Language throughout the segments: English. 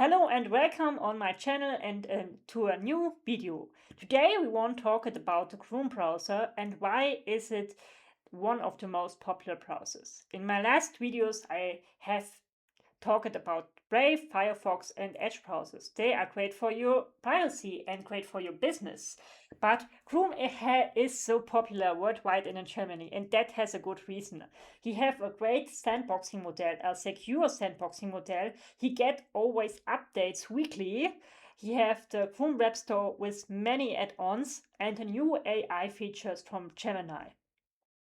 Hello and welcome on my channel and to a new video. Today we want to talk about the Chrome browser and why is it one of the most popular browsers. In my last videos I have talked about Brave, Firefox and Edge browsers. They are great for your privacy and great for your business. But Chrome is so popular worldwide and in Germany, and that has a good reason. He have a great sandboxing model, a secure sandboxing model. He get always updates weekly. He have the Chrome Web Store with many add-ons and a new AI features from Gemini.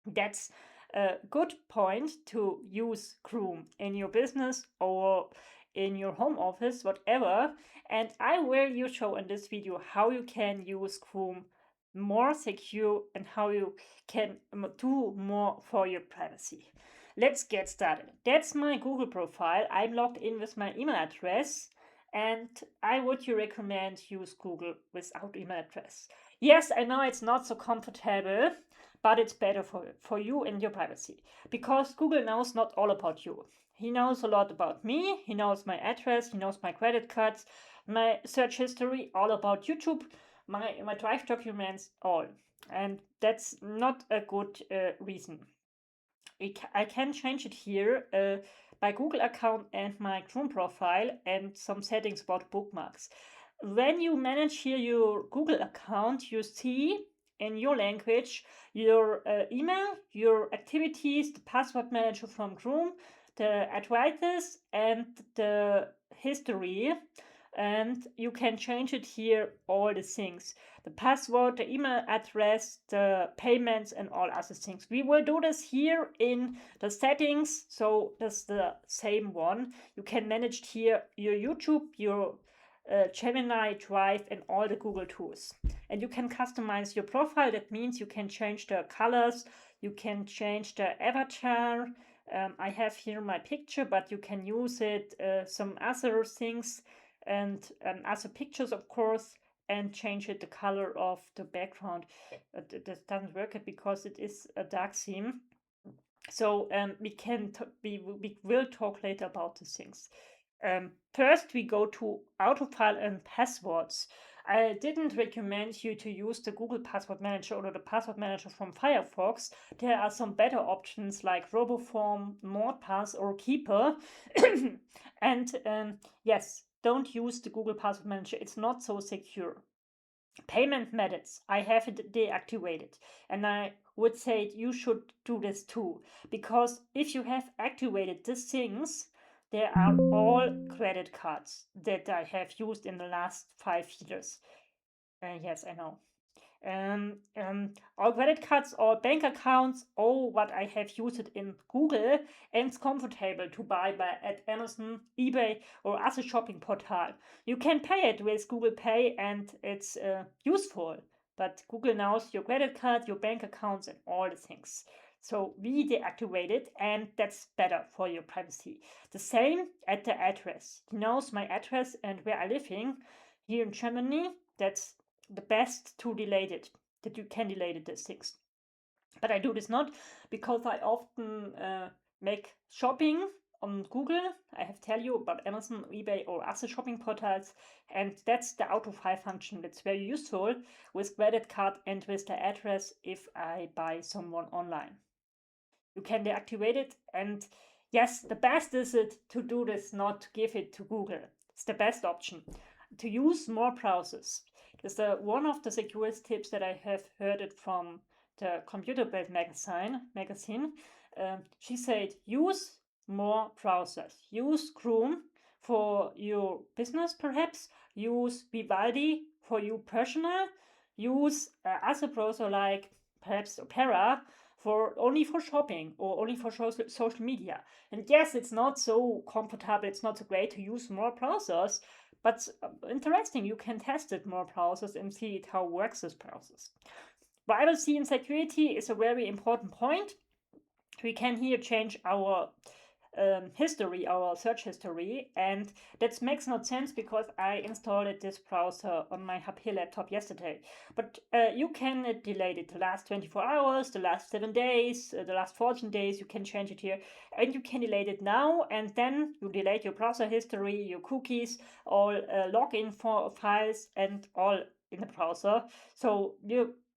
That's a good point to use Chrome in your business or in your home office, whatever. And I will show in this video how you can use Chrome more secure and how you can do more for your privacy. Let's get started. That's my Google profile. I'm logged in with my email address, and I would recommend use Google without email address. Yes, I know it's not so comfortable, but it's better for you and your privacy, because Google knows not all about you. He knows a lot about me. He knows my address. He knows my credit cards, my search history, all about YouTube, my Drive documents, all. And that's not a good reason. I can change it here by Google account and my Chrome profile and some settings about bookmarks. When you manage here your Google account, you see in your language your email, your activities, the password manager from Chrome, the advices, and the history. And you can change it here, all the things: the password, the email address, the payments, and all other things. We will do this here in the settings, so that's the same one. You can manage here your YouTube, your Gemini, Drive, and all the Google tools. And you can customize your profile. That means you can change the colors, you can change the avatar. I have here my picture, but you can use it some other things and other pictures, of course, and change it the color of the background. This doesn't work because it is a dark theme. So we will talk later about the things. First, we go to autofile and passwords. I didn't recommend you to use the Google Password Manager or the Password Manager from Firefox. There are some better options like RoboForm, NordPass, or Keeper. And yes, don't use the Google Password Manager. It's not so secure. Payment methods, I have it deactivated, and I would say you should do this too, because if you have activated these things, there are all credit cards that I have used in the last 5 years. Yes, I know. All credit cards, all bank accounts, all what I have used it in Google, and it's comfortable to buy at Amazon, eBay, or other shopping portal. You can pay it with Google Pay, and it's useful. But Google knows your credit card, your bank accounts, and all the things. So we deactivate it, and that's better for your privacy. The same at the address. He knows my address and where I living here in Germany. That's the best to delete it, that you can delete it, these things. But I do this not because I often make shopping on Google. I have tell you about Amazon, eBay, or other shopping portals, and that's the autofile function. That's very useful with credit card and with the address if I buy someone online. You can deactivate it, and yes, the best is it to do this, not to give it to Google. It's the best option. To use more browsers. This is one of the securest tips that I have heard it from the Computer Build magazine. She said, use more browsers. Use Chrome for your business, perhaps. Use Vivaldi for you personal. Use other browser like perhaps Opera only for shopping or only for social media. And yes, it's not so comfortable, it's not so great to use more browsers, but interesting, you can test it more browsers and see it how works this browsers. Privacy and security is a very important point. We can here change our history, our search history, and that makes no sense because I installed this browser on my HP laptop yesterday. But you can delete it the last 24 hours, the last 7 days, the last 14 days. You can change it here, and you can delete it now, and then you delete your browser history, your cookies, all login files, and all in the browser. So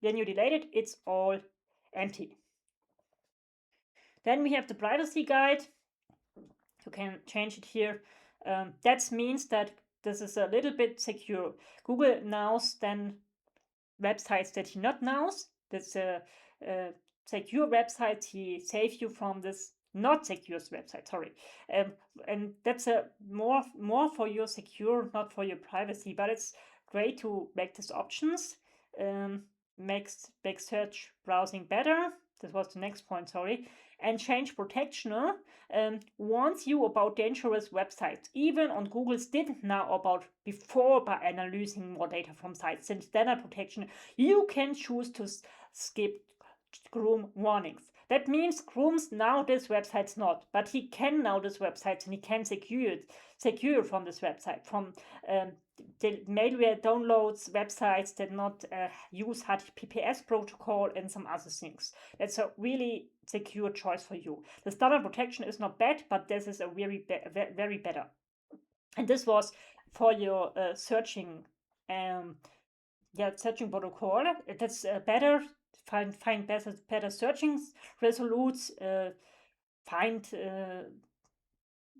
when you delete it, it's all empty. Then we have the privacy guide. You can change it here. That means that this is a little bit secure. Google knows then websites that he not knows. That's a secure website. He saves you from this not secure website. Sorry, and that's a more for your secure, not for your privacy. But it's great to make these options. Makes search browsing better. This was the next point. Sorry, and change protection warns you about dangerous websites. Even on Google's didn't know about before by analyzing more data from sites. Since standard protection, you can choose to skip Chrome warnings. That means Chrome's now this website's not, but he can now this website and he can secure from this website, from the malware downloads websites that not use HTTPS protocol and some other things. That's a really secure choice for you. The standard protection is not bad, but this is a very better. And this was for your searching searching protocol. That's better. Find better searching results. Find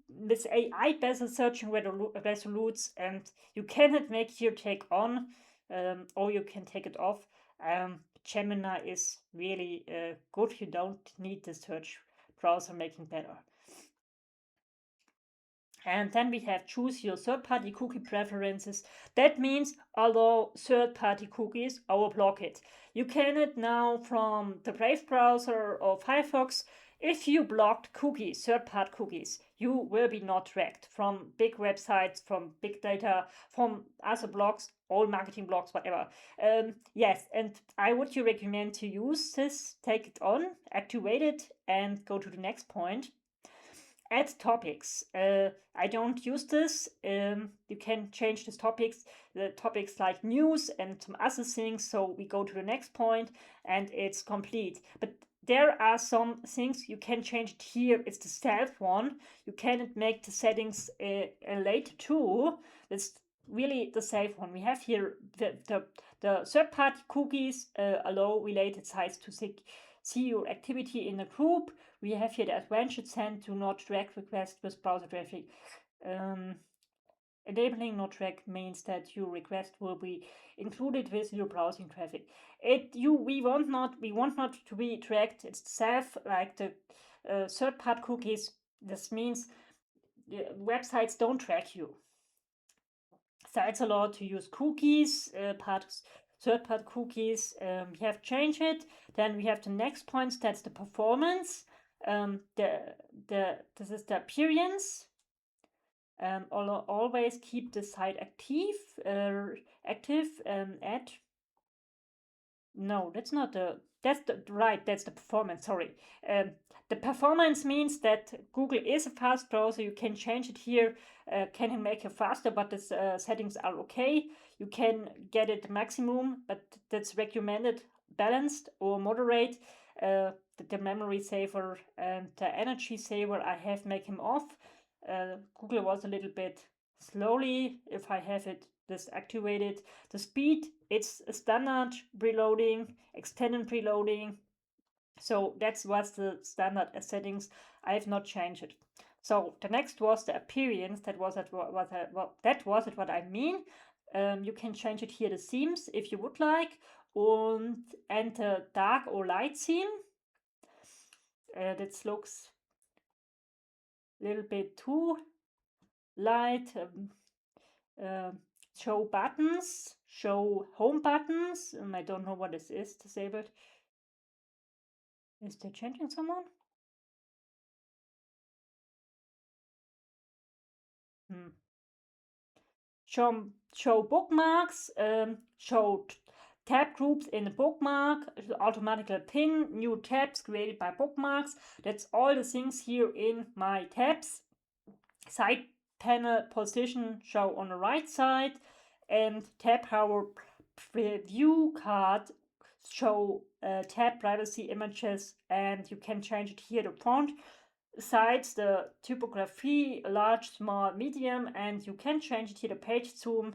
with AI better searching results, and you cannot make your take on, or you can take it off. Gemini is really good. You don't need the search browser making better. And then we have choose your third-party cookie preferences. That means allow third-party cookies or block it. You cannot now from the Brave browser or Firefox. If you blocked cookies, third-party cookies, you will be not tracked from big websites, from big data, from other blogs, all marketing blogs, whatever. Yes, and I would recommend to use this, take it on, activate it, and go to the next point. Add topics. I don't use this. You can change these topics, the topics like news and some other things. So we go to the next point and it's complete. But there are some things you can change it here. It's the self one. You can make the settings later too. It's really the safe one. We have here the third-party cookies allow related sites to see your activity in a group. We have here the advanced send to not track request with browser traffic. Enabling not track means that your request will be included with your browsing traffic. We want not to be tracked itself like the third-party cookies. This means the websites don't track you. Sites allowed to use cookies, third-party cookies. We have changed it. Then we have the next points. That's the performance. This is the appearance. Always keep the site active. Add. No, that's not the. That's the performance. Sorry. The performance means that Google is a fast browser. You can change it here. Can make it faster, but the settings are okay. You can get it maximum, but that's recommended balanced or moderate. The memory saver and the energy saver, I have make him off. Google was a little bit slowly if I have it this activated. The speed, it's a standard preloading, extended preloading. So that was the standard settings. I have not changed it. So the next was the appearance. That was it. What I mean. You can change it here the themes if you would like, and the dark or light theme. That looks a little bit too light. Show buttons, show home buttons. I don't know what this is disabled. Is there changing someone? Show bookmarks, show tab groups in the bookmark, automatically pin, new tabs created by bookmarks. That's all the things here in my tabs. Side panel position show on the right side, and tab power preview card show tab privacy images, and you can change it here, the font size, the typography, large, small, medium, and you can change it here, the page zoom.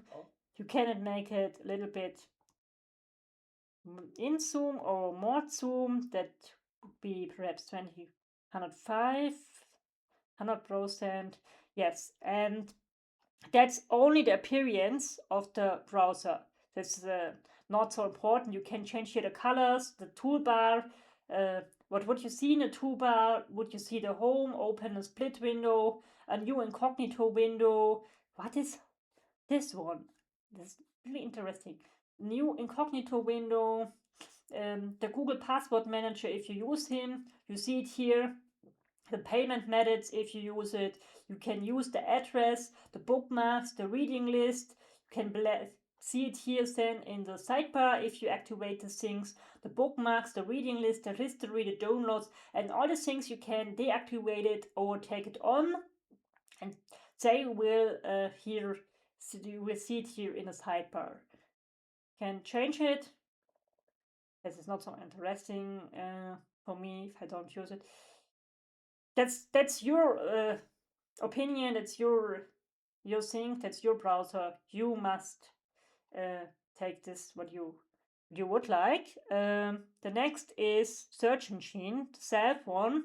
You can make it a little bit in zoom or more zoom. That would be perhaps 20, 105, 100%. Yes, and that's only the appearance of the browser. That's not so important. You can change here the colors, the toolbar. What would you see in the toolbar? Would you see the home, open a split window, a new incognito window? What is this one? This is really interesting. New incognito window. The Google Password Manager, if you use him, you see it here. The payment methods, if you use it. You can use the address, the bookmarks, the reading list. You can see it here then in the sidebar if you activate the things, the bookmarks, the reading list, the history, the downloads, and all the things you can deactivate it or take it on, and they will here, so you will see it here in the sidebar. You can change it. This is not so interesting for me if I don't use it. That's your opinion. That's your thing. That's your browser. You must take this what you would like. The next is search engine, the self one.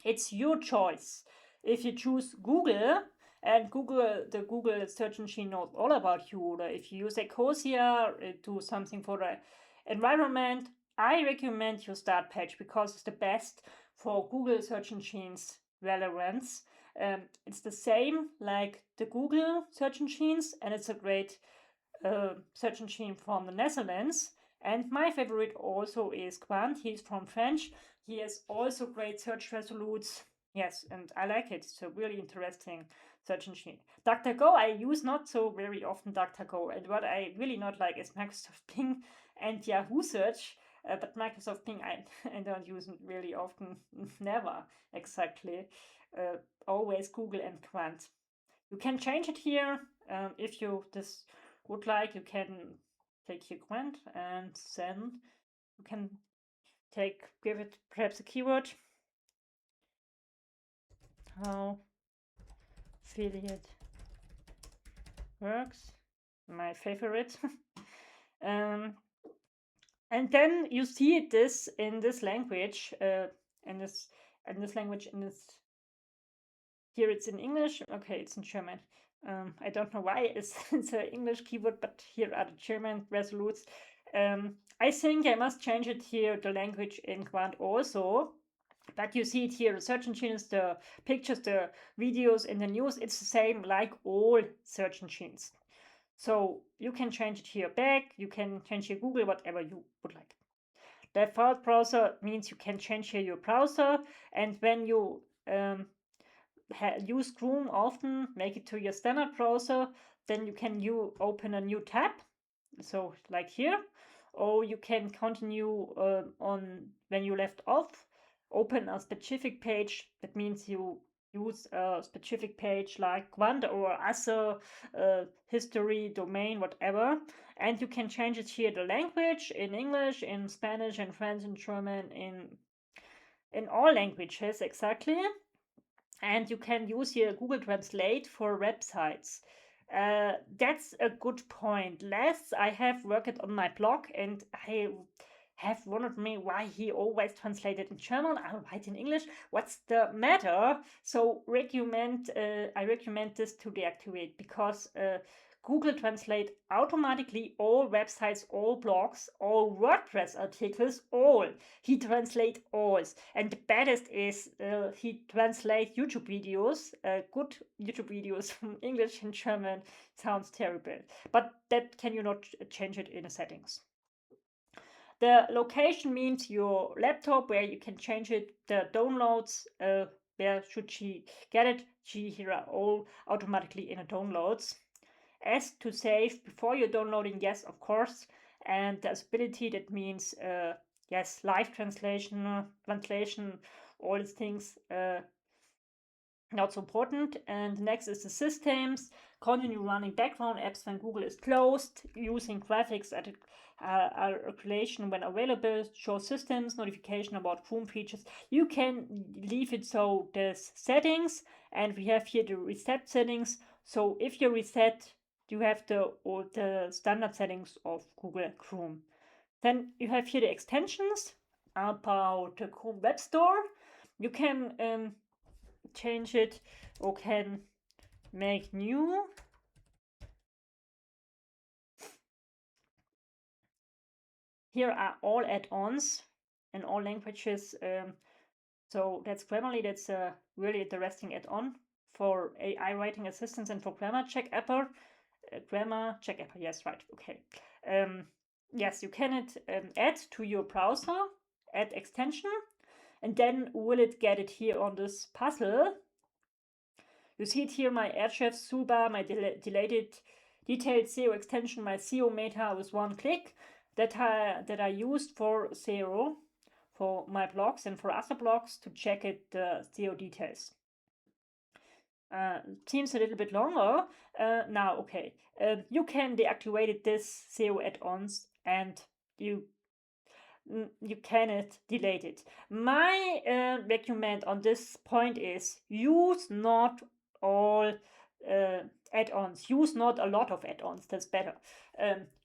It's your choice. If you choose Google, and the Google search engine knows all about you, or if you use Ecosia, do something for the environment, I recommend your start page because it's the best for Google search engines relevance. It's the same like the Google search engines, and it's a great search engine from the Netherlands. And my favorite also is Quant. He's from French. He has also great search results. Yes, and I like it. It's a really interesting search engine. DuckDuckGo, I use not so very often DuckDuckGo. And what I really not like is Microsoft Bing and Yahoo Search. But Microsoft Bing, I don't use it really often. Never, exactly. Always Google and Quant. You can change it here if you would like. You can take your Quant and then you can give it perhaps a keyword. How affiliate works, my favorite. And then you see this in this language, here it's in English. Okay, it's in German. I don't know why it's an English keyword, but here are the German resolutes. I think I must change it here, the language in Quant also. But you see it here, the search engines, the pictures, the videos in the news, it's the same like all search engines. So you can change it here back, you can change here Google, whatever you would like. Default browser means you can change here your browser, and when you use Chrome often, make it to your standard browser, then you can open a new tab, so like here, or you can continue on when you left off, open a specific page. That means you use a specific page like Quant or other history, domain, whatever, and you can change it here, the language, in English, in Spanish, in French, in German, in all languages exactly. And you can use here Google Translate for websites. That's a good point. Last, I have worked on my blog, and I have wondered me why he always translated in German. I write in English. What's the matter? So I recommend this to deactivate because Google Translate automatically all websites, all blogs, all WordPress articles, all. He translate all. And the baddest is he translate YouTube videos, good YouTube videos from English and German. Sounds terrible. But that can you not change it in the settings. The location means your laptop where you can change it. The downloads, where should she get it? She here are all automatically in the downloads. Ask to save before you're downloading, yes, of course. and the usability, that means yes, live translation, all these things. Not so important. And next is the systems. Continue running background apps when Google is closed, using graphics at creation when available, show systems, notification about Chrome features. You can leave it so there's settings, and we have here the reset settings. So if you reset, you have the standard settings of Google Chrome. Then you have here the extensions about the Chrome Web Store. You can change it or can make new. Here are all add-ons in all languages. So that's Grammarly. That's a really interesting add-on for AI writing assistance and for grammar check apper. Grammar check apper. Yes, right. Okay. Yes, you can add to your browser, add extension, and then will it get it here on this puzzle. You see it here, my Ahrefs toolbar, my deleted detailed SEO extension, my SEO meta with one click that I used for SEO, for my blogs and for other blogs to check it SEO details. Seems a little bit longer. Now, okay, you can deactivate this SEO add-ons and you cannot delete it. My recommend on this point is use not all add-ons. Use not a lot of add-ons. That's better.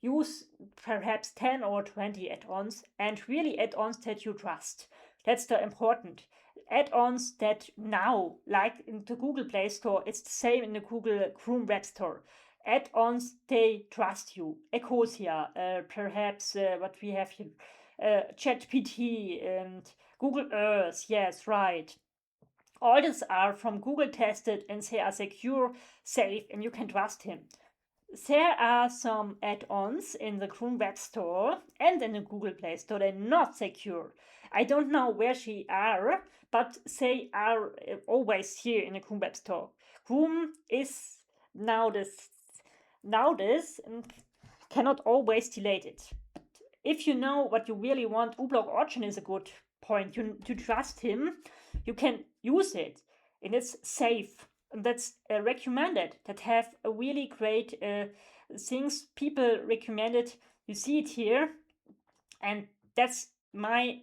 Use perhaps 10 or 20 add-ons, and really add-ons that you trust. That's the important. Add-ons that now, like in the Google Play Store, it's the same in the Google Chrome Web Store. Add-ons, they trust you. Ecosia, perhaps what we have here. ChatGPT and Google Earth, yes, right. All these are from Google tested and they are secure, safe, and you can trust him. There are some add-ons in the Chrome Web Store and in the Google Play Store. They're not secure. I don't know where they are, but they are always here in the Chrome Web Store. Chrome is now this and cannot always delete it. If you know what you really want, uBlock Origin is a good point. You trust him, you can use it, and it's safe. And that's recommended. That have a really great things people recommended. You see it here, and that's my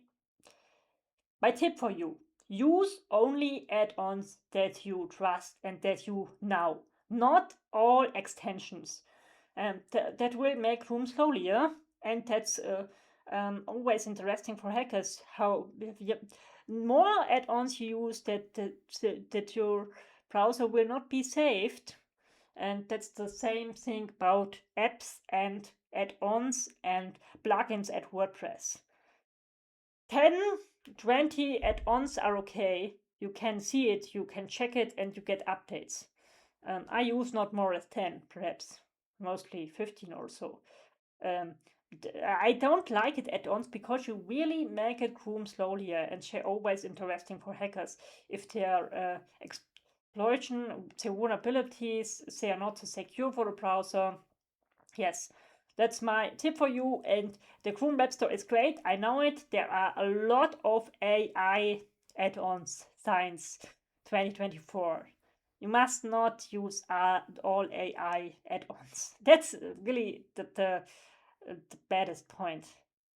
tip for you. Use only add-ons that you trust and that you know, not all extensions. That will make Chrome slowlier. And that's always interesting for hackers. How more add-ons you use, that your browser will not be saved. And that's the same thing about apps and add-ons and plugins at WordPress. 10, 20 add-ons are okay. You can see it, you can check it, and you get updates. I use not more than 10, perhaps mostly 15 or so. I don't like it add-ons because you really make it Chrome slowlier, and they're always interesting for hackers. If they are exploiting their vulnerabilities, they are not so secure for the browser. Yes, that's my tip for you. And the Chrome Web Store is great. I know it. There are a lot of AI add-ons since 2024. You must not use all AI add-ons. That's really the baddest point.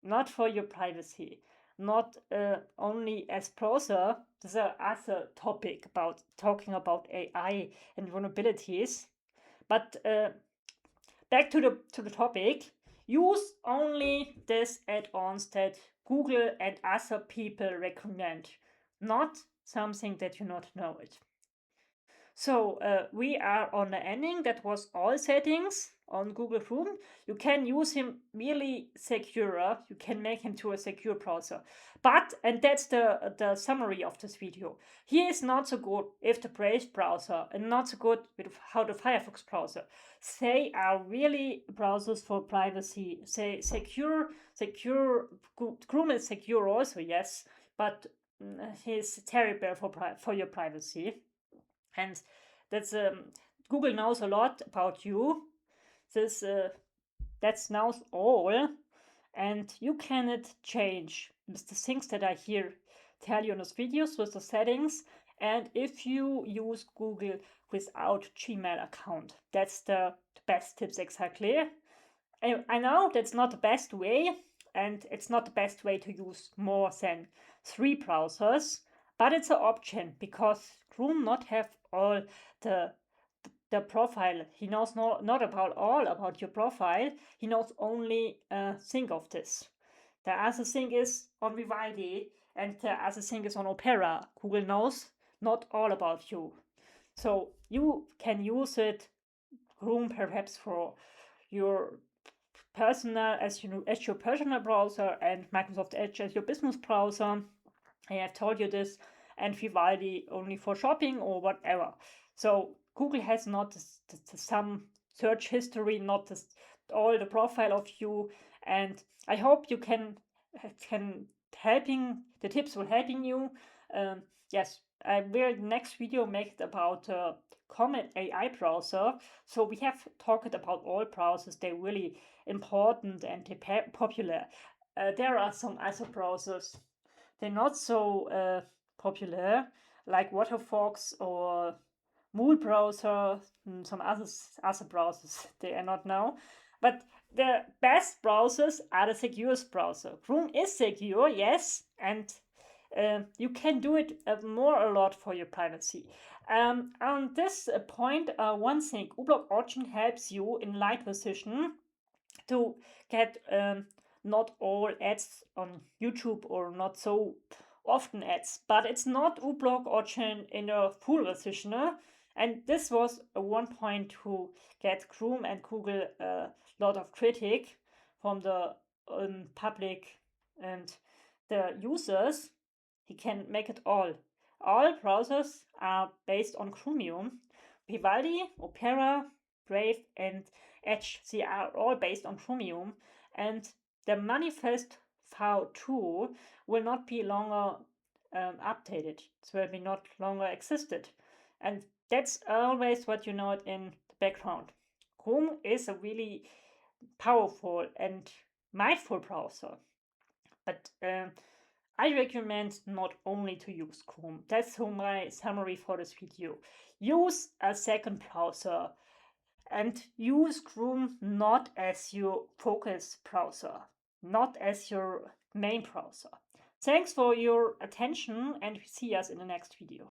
Not for your privacy, not only as browser. There's other topic about talking about AI and vulnerabilities. But back to the topic. Use only these add-ons that Google and other people recommend, not something that you not know it. So we are on the ending. That was all settings on Google Chrome. You can use him really secure. You can make him to a secure browser. But, and that's the summary of this video, he is not so good with the Brave browser and not so good with how the Firefox browser. They are really browsers for privacy. They secure. Chrome is secure also, yes, but he's terrible for your privacy. And that's Google knows a lot about you. That's now all. and you cannot change with the things that I here tell you in this videos with the settings. And if you use Google without Gmail account, that's the best tips exactly. I know that's not the best way, and it's not the best way to use more than 3 browsers, but it's an option because Chrome not have all the profile. He knows not about all about your profile. He knows only think of this. The other thing is on Vivaldi, and the other thing is on Opera. Google knows not all about you. So you can use it, Chrome, perhaps for your personal as your personal browser, and Microsoft Edge as your business browser. I have told you this, and Vivaldi only for shopping or whatever. So Google has not some search history, not all the profile of you, and I hope you can helping the tips will helping you. Yes, I will next video make it about common AI browser. So we have talked about all browsers. They're really important and popular. There are some other browsers. They're not so popular, like Waterfox or Mool browser, some other browsers. They are not now. But the best browsers are the securest browser. Chrome is secure, yes, and you can do it more a lot for your privacy. On this point, one thing, uBlock Origin helps you in light position to get not all ads on YouTube, or not so often ads, but it's not uBlock Origin in a full version. And this was one point to get Chrome and Google a lot of critic from the public and the users. He can make it all. All browsers are based on Chromium. Vivaldi, Opera, Brave, and Edge, they are all based on Chromium, and the manifest v2 will not be longer updated. It will be not longer existed, and that's always what you know in the background. Chrome is a really powerful and mindful browser, but I recommend not only to use Chrome. That's my summary for this video. Use a second browser, and use Chrome not as your focus browser, not as your main browser. Thanks for your attention, and see us in the next video.